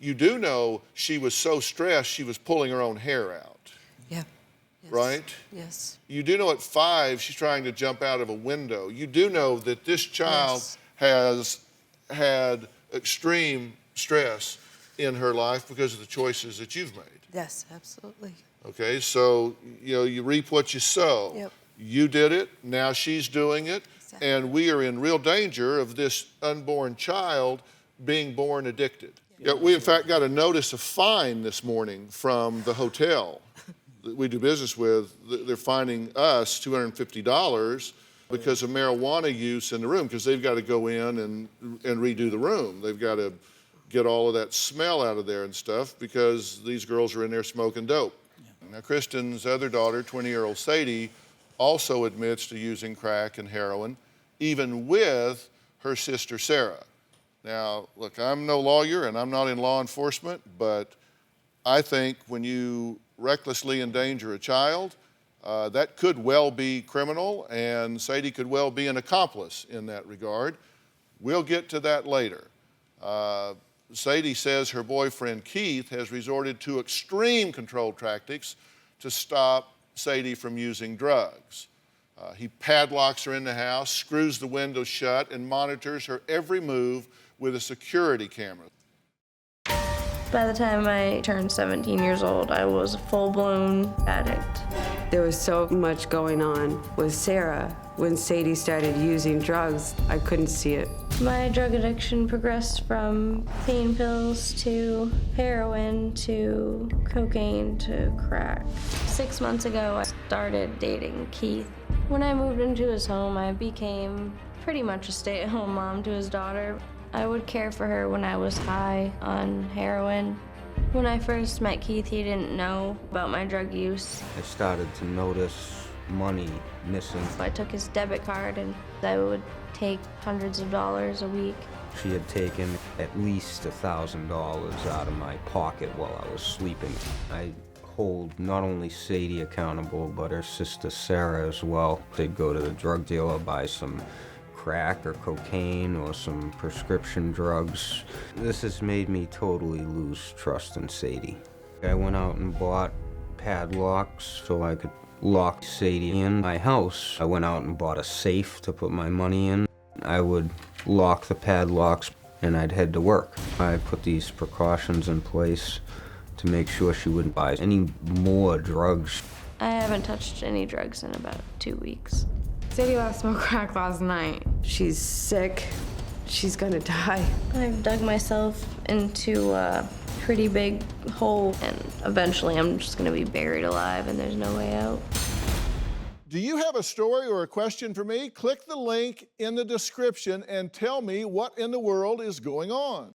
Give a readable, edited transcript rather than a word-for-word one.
You do know she was so stressed she was pulling her own hair out. Yeah. Yes. Right? Yes. You do know at 5 she's trying to jump out of a window. You do know that this child Yes. has had extreme stress in her life because of the choices that you've made. Yes, absolutely. Okay, so you reap what you sow. Yep. You did it, now she's doing it, Exactly. and we are in real danger of this unborn child being born addicted. Yeah, we in fact got a notice of fine this morning from the hotel that we do business with. They're fining us $250 because of marijuana use in the room, because they've got to go in and redo the room. They've got to get all of that smell out of there and stuff because these girls are in there smoking dope. Now, Kristin's other daughter, 20-year-old Sadie, also admits to using crack and heroin, even with her sister, Sara. Now, look, I'm no lawyer and I'm not in law enforcement, but I think when you recklessly endanger a child, that could well be criminal, and Sadie could well be an accomplice in that regard. We'll get to that later. Sadie says her boyfriend Keith has resorted to extreme control tactics to stop Sadie from using drugs. He padlocks her in the house, screws the window shut, and monitors her every move with a security camera. By the time I turned 17 years old, I was a full-blown addict. There was so much going on with Sara. When Sadie started using drugs, I couldn't see it. My drug addiction progressed from pain pills to heroin to cocaine to crack. 6 months ago, I started dating Keith. When I moved into his home, I became pretty much a stay-at-home mom to his daughter. I would care for her when I was high on heroin. When I first met Keith, he didn't know about my drug use. I started to notice money missing. I took his debit card and I would take hundreds of dollars a week. She had taken at least $1,000 out of my pocket while I was sleeping. I hold not only Sadie accountable, but her sister Sara as well. They'd go to the drug dealer, buy some crack or cocaine or some prescription drugs. This has made me totally lose trust in Sadie. I went out and bought padlocks so I could lock Sadie in my house. I went out and bought a safe to put my money in. I would lock the padlocks and I'd head to work. I put these precautions in place to make sure she wouldn't buy any more drugs. I haven't touched any drugs in about 2 weeks. Sadie last smoked crack last night. She's sick. She's gonna die. I've dug myself into a pretty big hole, and eventually I'm just gonna be buried alive and there's no way out. Do you have a story or a question for me? Click the link in the description and tell me what in the world is going on.